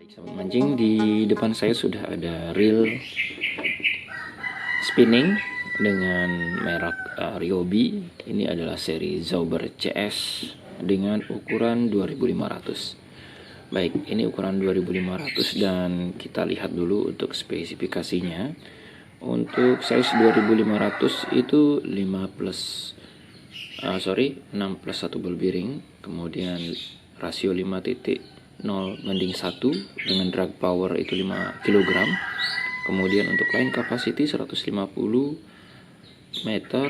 Sahabat mancing, di depan saya sudah ada reel spinning dengan merek Ryobi. Ini adalah seri Zauber CS dengan ukuran 2500. Baik, ini ukuran 2500 dan kita lihat dulu untuk spesifikasinya. Untuk size 2500 itu 6 plus 1 ball bearing, kemudian rasio 5.0:1 dengan drag power itu 5 kg. Kemudian untuk line capacity 150 meter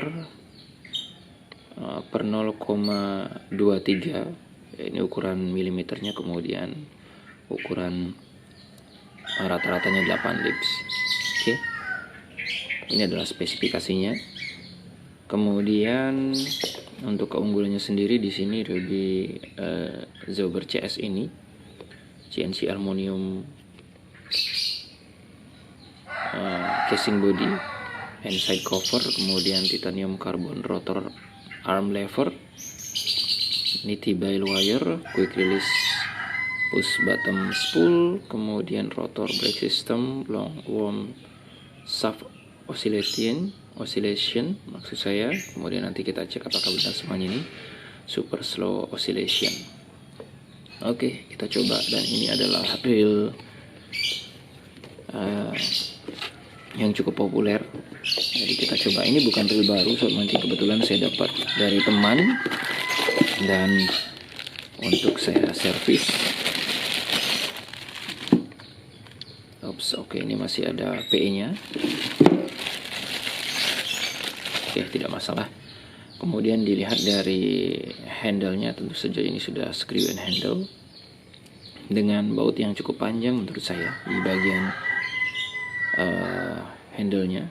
per 0,23. Ini ukuran milimeternya, kemudian ukuran rata-ratanya 8 lips. Oke. Ini adalah spesifikasinya. Kemudian untuk keunggulannya sendiri di sini Ryobi Zauber CS ini CNC aluminium casing body, handside cover, kemudian titanium carbon rotor arm lever, ini T-by wire, quick release push bottom spool, kemudian rotor brake system, long worm shaft oscillation maksud saya. Kemudian nanti kita cek apakah benar semuanya ini super slow oscillation. Oke, kita coba, dan ini adalah reel yang cukup populer. Jadi kita coba, ini bukan reel baru sobat mancing, kebetulan saya dapat dari teman dan untuk saya servis. Oke, ini masih ada PE nya. Oke, tidak masalah. Kemudian dilihat dari handle-nya, tentu saja ini sudah screw and handle dengan baut yang cukup panjang menurut saya di bagian handle-nya.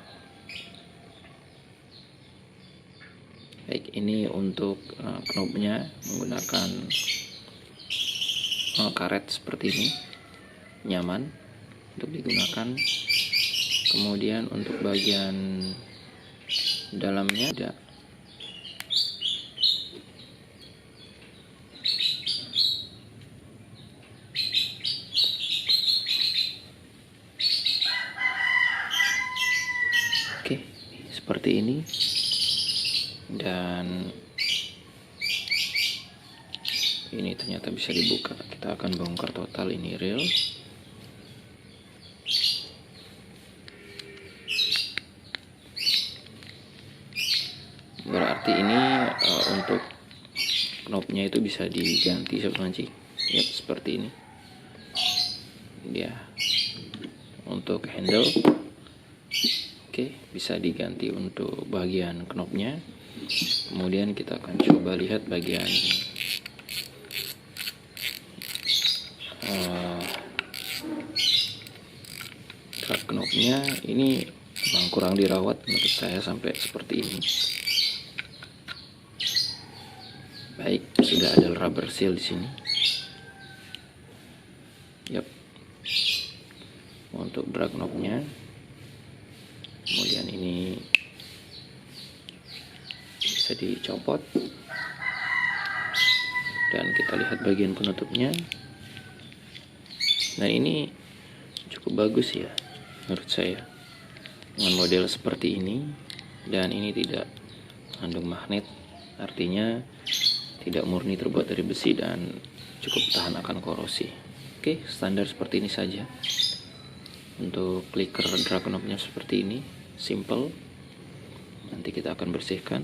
Baik, ini untuk knobnya menggunakan karet seperti ini, nyaman untuk digunakan. Kemudian untuk bagian dalamnya ada seperti ini, dan ini ternyata bisa dibuka. Kita akan bongkar total ini reel. Berarti ini untuk knobnya itu bisa diganti sobat mancing. Ya, seperti ini dia untuk handle. Oke, bisa diganti untuk bagian knobnya. Kemudian kita akan coba lihat bagian drag knobnya. Ini memang kurang dirawat menurut saya sampai seperti ini. Baik, sudah ada rubber seal di sini. Yap. Untuk drag knobnya. Kemudian ini bisa dicopot, dan kita lihat bagian penutupnya. Nah, ini cukup bagus ya menurut saya dengan model seperti ini, dan ini tidak mengandung magnet, artinya tidak murni terbuat dari besi dan cukup tahan akan korosi. Oke, standar seperti ini saja. Untuk clicker drag knobnya seperti ini, simple. Nanti kita akan bersihkan.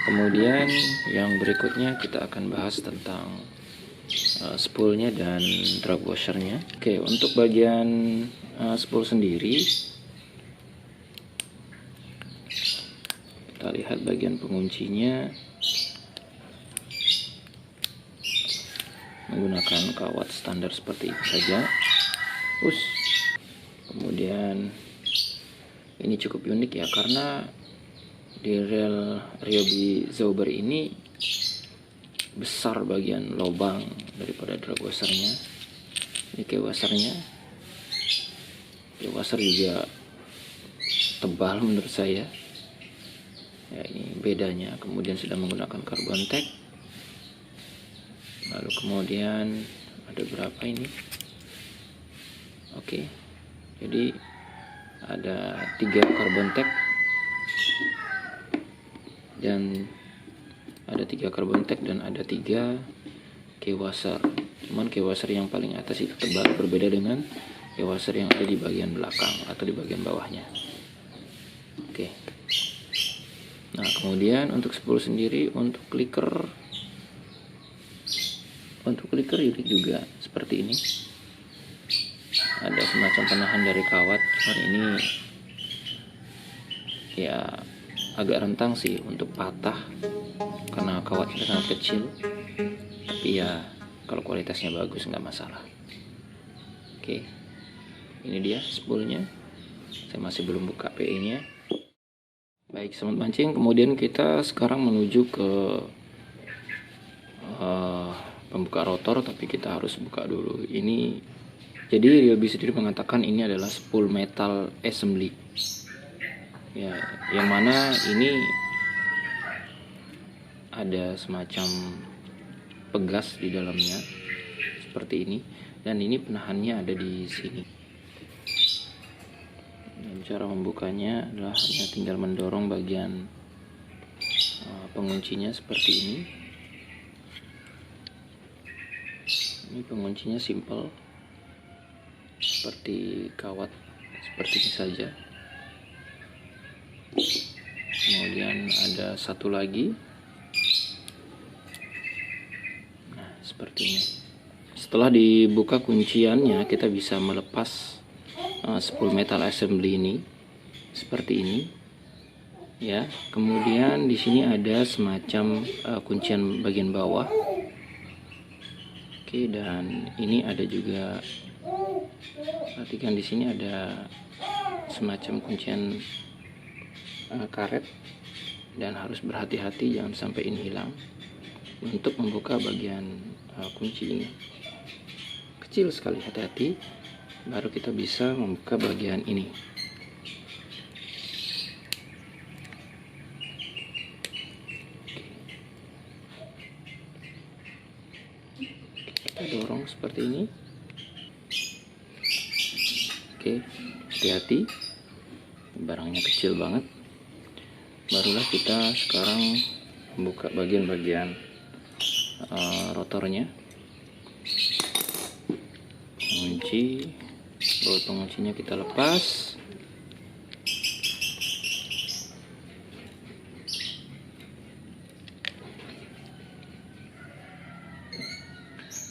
Kemudian yang berikutnya kita akan bahas tentang spoolnya dan drag washernya. Oke, untuk bagian spool sendiri, kita lihat bagian penguncinya menggunakan kawat standar seperti itu saja. Kemudian ini cukup unik ya, karena di reel Ryobi Zauber ini besar bagian lubang daripada drag washernya. Ini kayak washernya, washer juga tebal menurut saya ya, ini bedanya. Kemudian sudah menggunakan carbon tack. Lalu kemudian ada berapa ini? Oke, jadi ada 3 carbon tape dan ada 3 key washer. Cuman key washer yang paling atas itu tebal, berbeda dengan key washer yang ada di bagian belakang atau di bagian bawahnya. Oke. Nah, kemudian untuk spool sendiri, untuk clicker unik juga seperti ini. Ada semacam penahan dari kawat, cuman ini ya agak rentang sih untuk patah karena kawatnya sangat kecil. Tapi ya kalau kualitasnya bagus nggak masalah. Oke, ini dia spoolnya. Saya masih belum buka PE nya. Baik sobat mancing, kemudian kita sekarang menuju ke pembuka rotor, tapi kita harus buka dulu ini. Jadi Ryobi sendiri mengatakan ini adalah spool metal assembly ya, yang mana ini ada semacam pegas di dalamnya seperti ini, dan ini penahannya ada di sini. Dan cara membukanya adalah hanya tinggal mendorong bagian penguncinya seperti ini. Ini penguncinya simple, seperti kawat seperti ini saja. Kemudian ada satu lagi, nah seperti ini. Setelah dibuka kunciannya, kita bisa melepas spool metal assembly ini seperti ini ya. Kemudian di sini ada semacam kuncian bagian bawah. Oke, dan ini ada juga, perhatikan di sini ada semacam kuncian karet, dan harus berhati-hati jangan sampai ini hilang untuk membuka bagian kunci ini. Kecil sekali, hati-hati, baru kita bisa membuka bagian ini. Kita dorong seperti ini. Oke, hati-hati, barangnya kecil banget. Barulah kita sekarang membuka bagian-bagian rotornya. Pengunci, baut penguncinya kita lepas.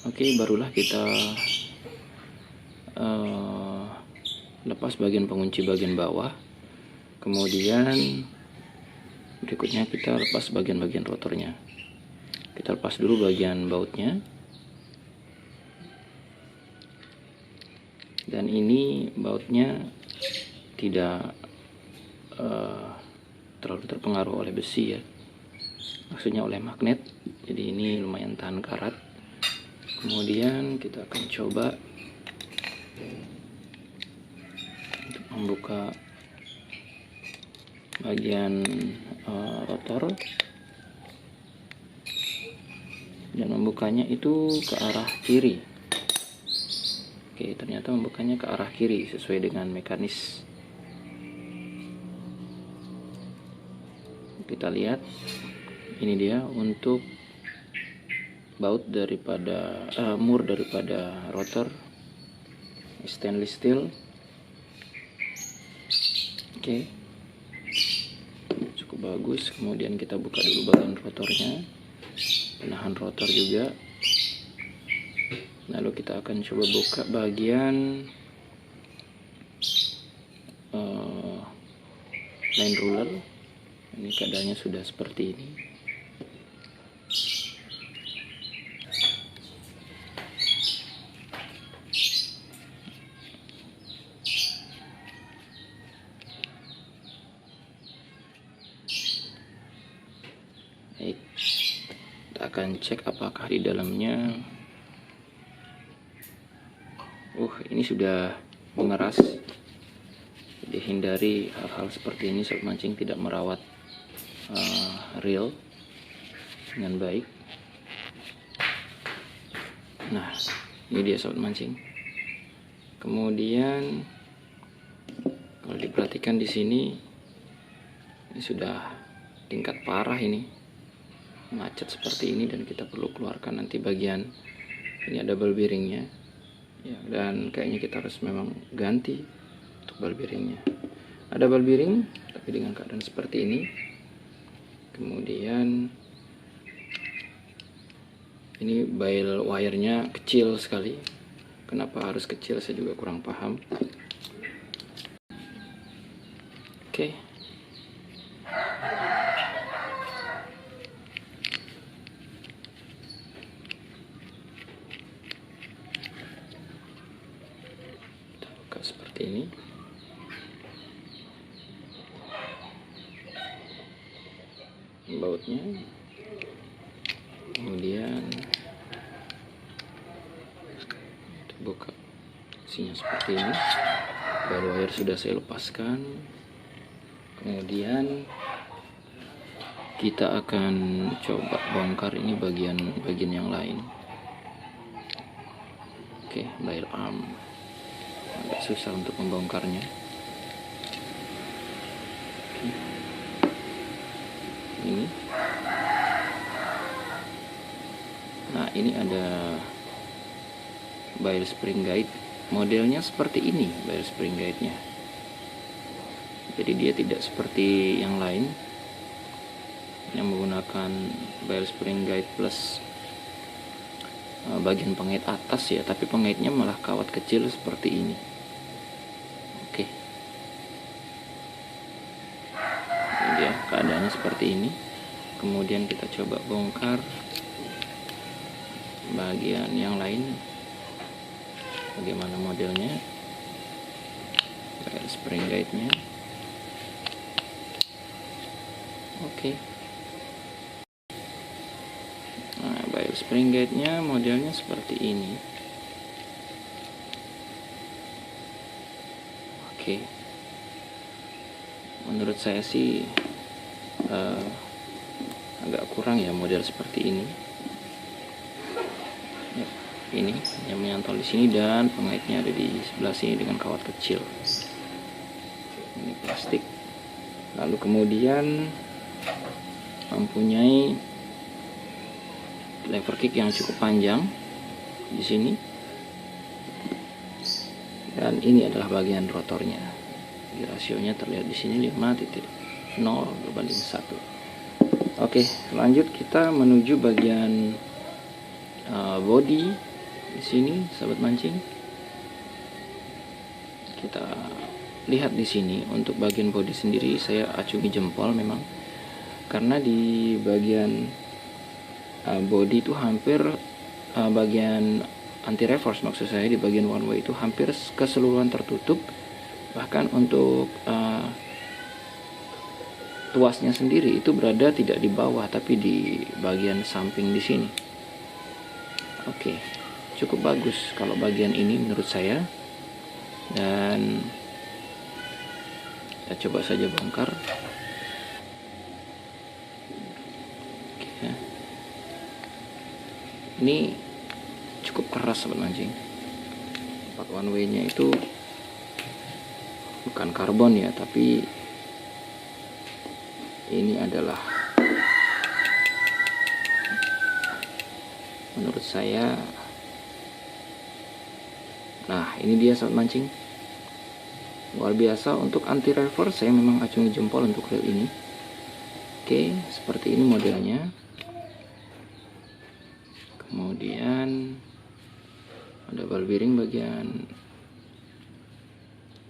Oke, barulah kita lepas bagian pengunci bagian bawah. Kemudian berikutnya kita lepas bagian-bagian rotornya. Kita lepas dulu bagian bautnya. Dan ini bautnya tidak terlalu terpengaruh oleh besi ya, maksudnya oleh magnet. Jadi ini lumayan tahan karat. Kemudian kita akan coba untuk membuka bagian rotor, dan membukanya itu ke arah kiri. Oke, ternyata membukanya ke arah kiri sesuai dengan mekanis. Kita lihat, ini dia untuk baut daripada mur daripada rotor, stainless steel. Oke, cukup bagus. Kemudian kita buka dulu bagian rotornya, penahan rotor juga. Lalu kita akan coba buka bagian line ruler. Ini keadaannya sudah seperti ini. Baik, kita akan cek apakah di dalamnya. Ini sudah mengeras. Jadi hindari hal-hal seperti ini saat mancing, tidak merawat reel dengan baik. Nah, ini dia sobat mancing. Kemudian kalau diperhatikan di sini, ini sudah tingkat parah ini, macet seperti ini, dan kita perlu keluarkan nanti bagian ini ada ball bearingnya ya, dan kayaknya kita harus memang ganti untuk ball bearingnya. Ada ball bearing tapi dengan keadaan seperti ini. Kemudian ini bail wire-nya kecil sekali. Kenapa harus kecil saya juga kurang paham. Oke. Kita buka seperti ini. Bautnya. Kemudian kita buka, isinya seperti ini. Bail wire sudah saya lepaskan. Kemudian kita akan coba bongkar ini bagian yang lain. Oke, bail arm agak susah untuk membongkarnya. Oke. Ini, nah ini ada bail spring guide, modelnya seperti ini bail spring guide-nya. Jadi dia tidak seperti yang lain yang menggunakan bail spring guide plus bagian pengait atas ya, tapi pengaitnya malah kawat kecil seperti ini. Oke, ini dia keadaannya seperti ini. Kemudian kita coba bongkar bagian yang lain. Bagaimana modelnya, bail spring guide-nya. Oke. Nah, bail spring guide-nya modelnya seperti ini. Oke. Menurut saya sih agak kurang ya model seperti ini. Ya, ini yang menyantol di sini dan pengaitnya ada di sebelah sini dengan kawat kecil. Ini plastik. Lalu kemudian mempunyai lever kick yang cukup panjang di sini, dan ini adalah bagian rotornya. Di rasionya terlihat di sini 5.0/1. Oke, lanjut kita menuju bagian body di sini, sahabat mancing. Kita lihat di sini untuk bagian body sendiri saya acungi jempol memang, karena di bagian body itu hampir bagian anti reverse, maksud saya di bagian one way itu hampir keseluruhan tertutup. Bahkan untuk tuasnya sendiri itu berada tidak di bawah tapi di bagian samping di sini. Oke, cukup bagus kalau bagian ini menurut saya, dan kita coba saja bongkar. Ini cukup keras sobat mancing. Part one way nya itu bukan karbon ya, tapi ini adalah menurut saya. Nah ini dia sobat mancing, luar biasa. Untuk anti reverse saya memang acungi jempol untuk reel ini. Oke, seperti ini modelnya. Kemudian ada ball bearing bagian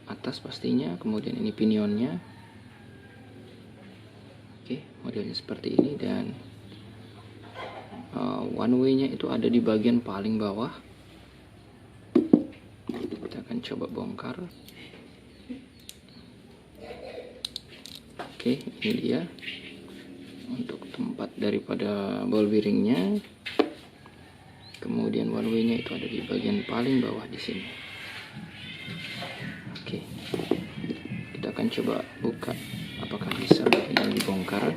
atas pastinya. Kemudian ini pinionnya. Oke, modelnya seperti ini, dan one way nya itu ada di bagian paling bawah. Kita akan coba bongkar. Oke, ini dia untuk tempat daripada ball bearingnya. Kemudian one way nya itu ada di bagian paling bawah di sini. Oke, kita akan coba buka apakah bisa bagian yang dibongkar.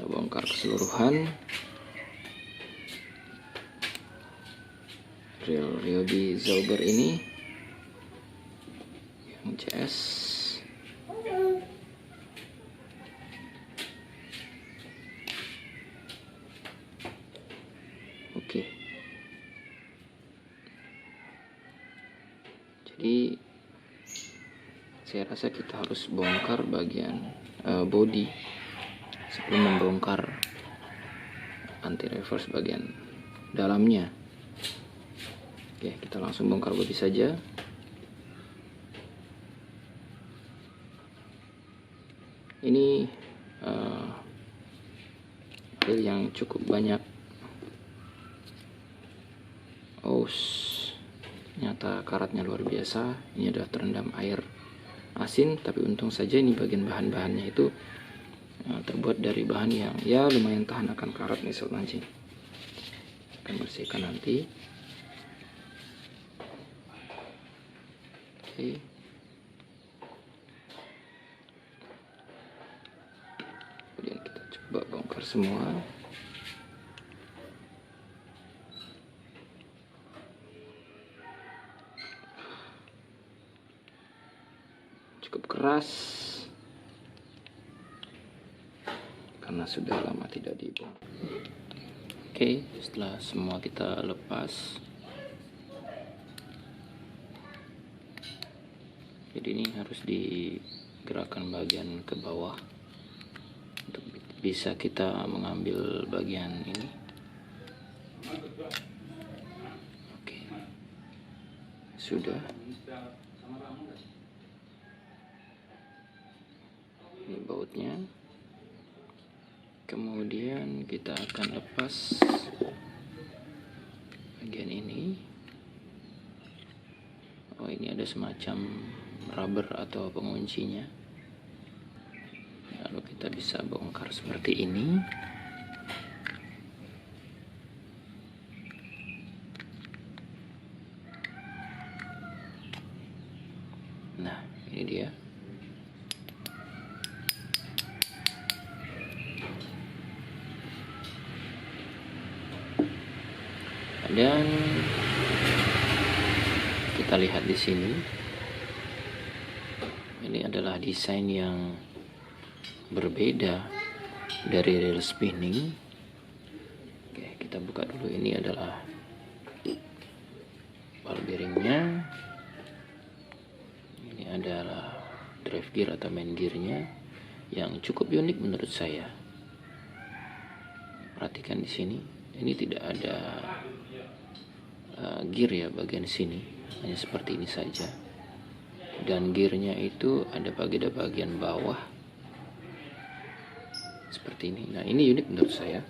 kita bongkar keseluruhan reel Ryobi Zauber ini yang CS. Oke, jadi saya rasa kita harus bongkar bagian body sebelum membongkar anti reverse bagian dalamnya. Oke, kita langsung bongkar body saja. Ini reel yang cukup banyak. Oh, ternyata karatnya luar biasa. Ini adalah terendam air asin, tapi untung saja ini bagian bahan-bahannya itu terbuat dari bahan yang ya lumayan tahan akan karat nih sobat mancing. Akan bersihkan nanti. Oke. Kemudian kita coba bongkar semua. Cukup keras karena sudah lama tidak dibongkar. Oke, setelah semua kita lepas, jadi ini harus digerakkan bagian ke bawah untuk bisa kita mengambil bagian ini. Oke, sudah. Ini bautnya. Kemudian kita akan lepas bagian ini. Oh, ini ada semacam rubber atau penguncinya. Lalu kita bisa bongkar seperti ini. Nah, ini dia. Dan kita lihat di sini, ini adalah desain yang berbeda dari reel spinning. Oke, kita buka dulu. Ini adalah ball bearingnya. Ini adalah drive gear atau main gearnya yang cukup unik menurut saya. Perhatikan di sini, ini tidak ada gear ya bagian sini, hanya seperti ini saja. Dan gearnya itu ada bagian bawah seperti ini. Nah, ini unik menurut saya.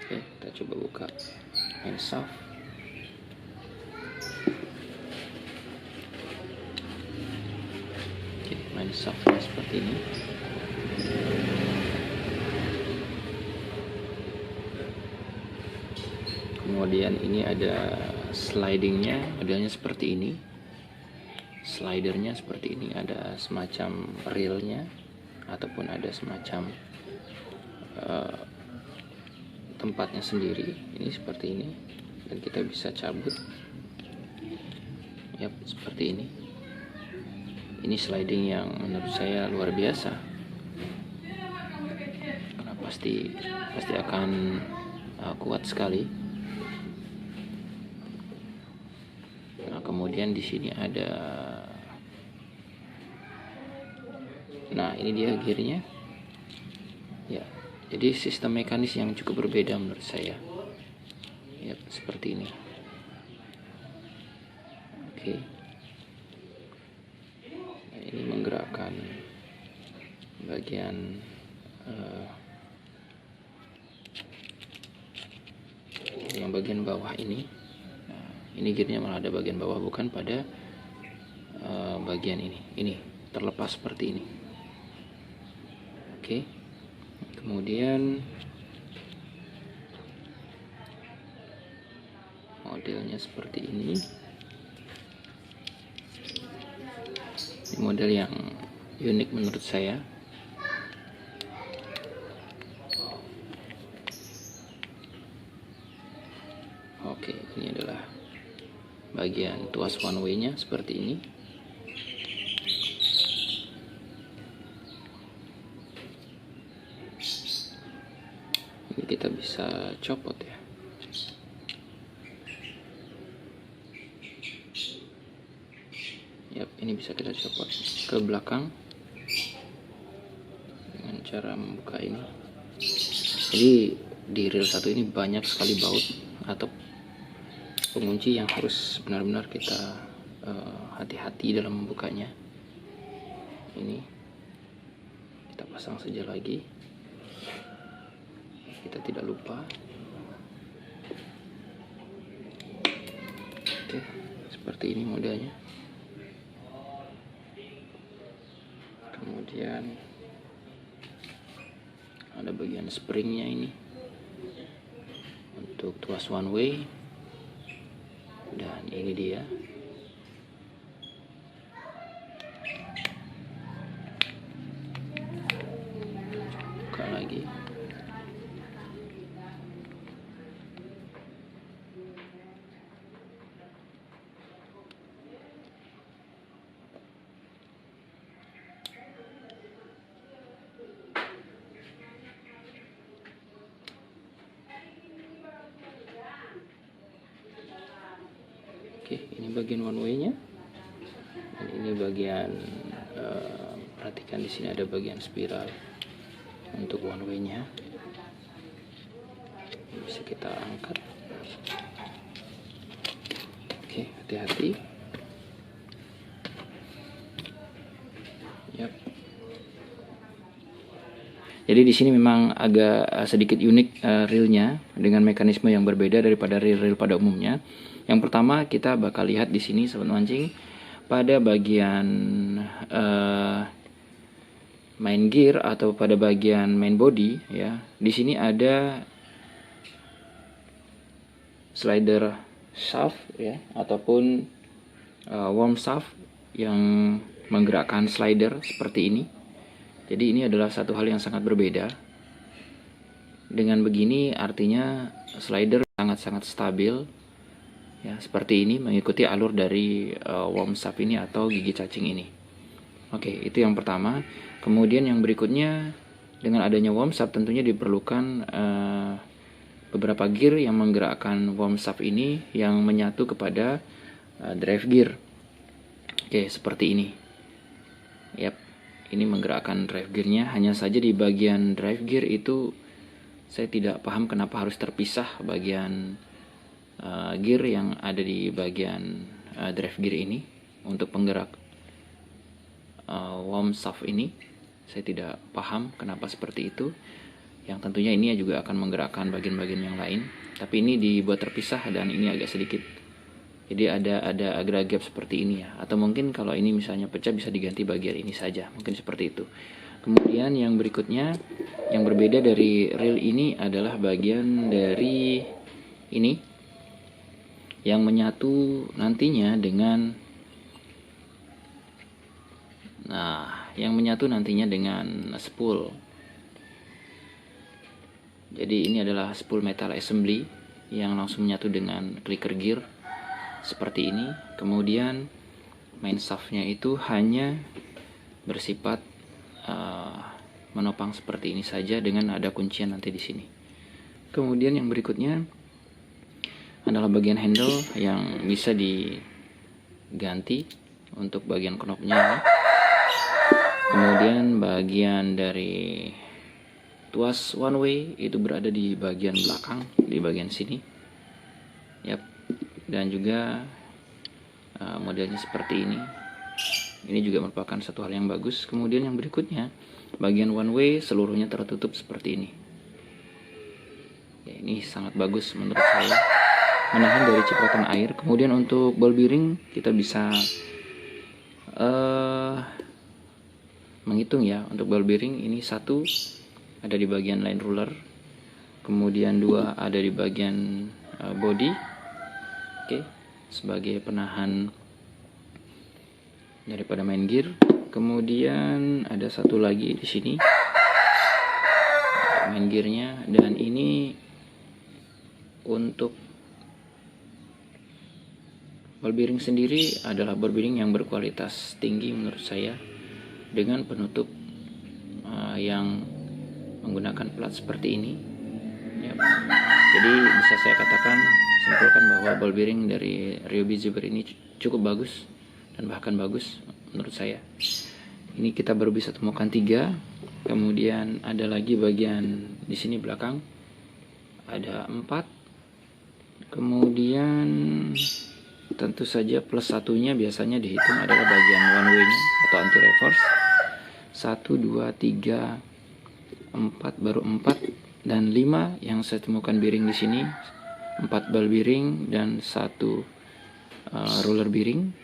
Oke, kita coba buka main shaft. Oke, main shaftnya seperti ini. Kemudian ini ada slidingnya, modelnya seperti ini. Slidernya seperti ini, ada semacam reelnya ataupun ada semacam tempatnya sendiri. Ini seperti ini, dan kita bisa cabut. Yap, seperti ini. Ini sliding yang menurut saya luar biasa. Karena pasti akan kuat sekali. Kemudian di sini ada, nah ini dia gearnya ya. Jadi sistem mekanis yang cukup berbeda menurut saya ya, seperti ini. Oke, nah, ini menggerakkan bagian yang bagian bawah ini. Ini gearnya malah ada bagian bawah, bukan pada bagian ini. Ini terlepas seperti ini. Oke. Kemudian modelnya seperti ini. Ini model yang unik menurut saya. Oke, ini adalah bagian tuas one way nya seperti ini. Ini kita bisa copot ya. Yap, ini bisa kita copot ke belakang dengan cara membuka ini. Jadi di reel 1 ini banyak sekali baut atau pengunci yang harus benar-benar kita hati-hati dalam membukanya. Ini kita pasang saja lagi, kita tidak lupa. Oke, seperti ini modelnya. Kemudian ada bagian springnya ini untuk tuas one way, dan ini dia. Buka lagi. Oke, ini bagian one way-nya. Dan ini bagian perhatikan di sini ada bagian spiral untuk one way-nya. Bisa kita angkat. Oke, hati-hati. Yap. Jadi di sini memang agak sedikit unik reel-nya dengan mekanisme yang berbeda daripada reel-reel pada umumnya. Yang pertama kita bakal lihat di sini sobat mancing pada bagian main gear atau pada bagian main body ya. Di sini ada slider shaft ya ataupun worm shaft yang menggerakkan slider seperti ini. Jadi ini adalah satu hal yang sangat berbeda. Dengan begini artinya slider sangat-sangat stabil ya, seperti ini mengikuti alur dari worm shaft ini atau gigi cacing ini. Oke, itu yang pertama. Kemudian yang berikutnya, dengan adanya worm shaft tentunya diperlukan beberapa gear yang menggerakkan worm shaft ini yang menyatu kepada drive gear. Oke, seperti ini. Yap, ini menggerakkan drive gearnya. Hanya saja di bagian drive gear itu saya tidak paham kenapa harus terpisah bagian gear yang ada di bagian drive gear ini untuk penggerak worm shaft ini. Saya tidak paham kenapa seperti itu, yang tentunya ini juga akan menggerakkan bagian-bagian yang lain, tapi ini dibuat terpisah dan ini agak sedikit, jadi ada agak gap seperti ini ya. Atau mungkin kalau ini misalnya pecah bisa diganti bagian ini saja, mungkin seperti itu. Kemudian yang berikutnya yang berbeda dari reel ini adalah bagian dari ini yang menyatu nantinya dengan spool. Jadi ini adalah spool metal assembly yang langsung menyatu dengan clicker gear seperti ini. Kemudian main shaftnya itu hanya bersifat menopang seperti ini saja dengan ada kuncian nanti di sini. Kemudian yang berikutnya adalah bagian handle yang bisa diganti untuk bagian knopnya. Kemudian bagian dari tuas one way itu berada di bagian belakang, di bagian sini. Yap. Dan juga modelnya seperti ini. Ini juga merupakan satu hal yang bagus. Kemudian yang berikutnya, bagian one way seluruhnya tertutup seperti ini. Ya, ini sangat bagus menurut saya, menahan dari cipratan air. Kemudian untuk ball bearing kita bisa menghitung ya. Untuk ball bearing ini 1 ada di bagian line ruler, kemudian 2 ada di bagian body. Oke, sebagai penahan daripada main gear. Kemudian ada satu lagi di sini main gearnya, dan ini untuk ball bearing sendiri adalah ball bearing yang berkualitas tinggi menurut saya, dengan penutup yang menggunakan plat seperti ini ya. Jadi bisa saya katakan, simpulkan bahwa ball bearing dari Ryobi Zebra ini cukup bagus dan bahkan bagus menurut saya. Ini kita baru bisa temukan 3. Kemudian ada lagi bagian di sini belakang ada 4. Kemudian tentu saja plus satunya biasanya dihitung adalah bagian one way-nya atau anti reverse. 1, 2, 3, 4, baru 4 dan 5 yang saya temukan bearing di sini. 4 ball bearing dan 1 roller bearing.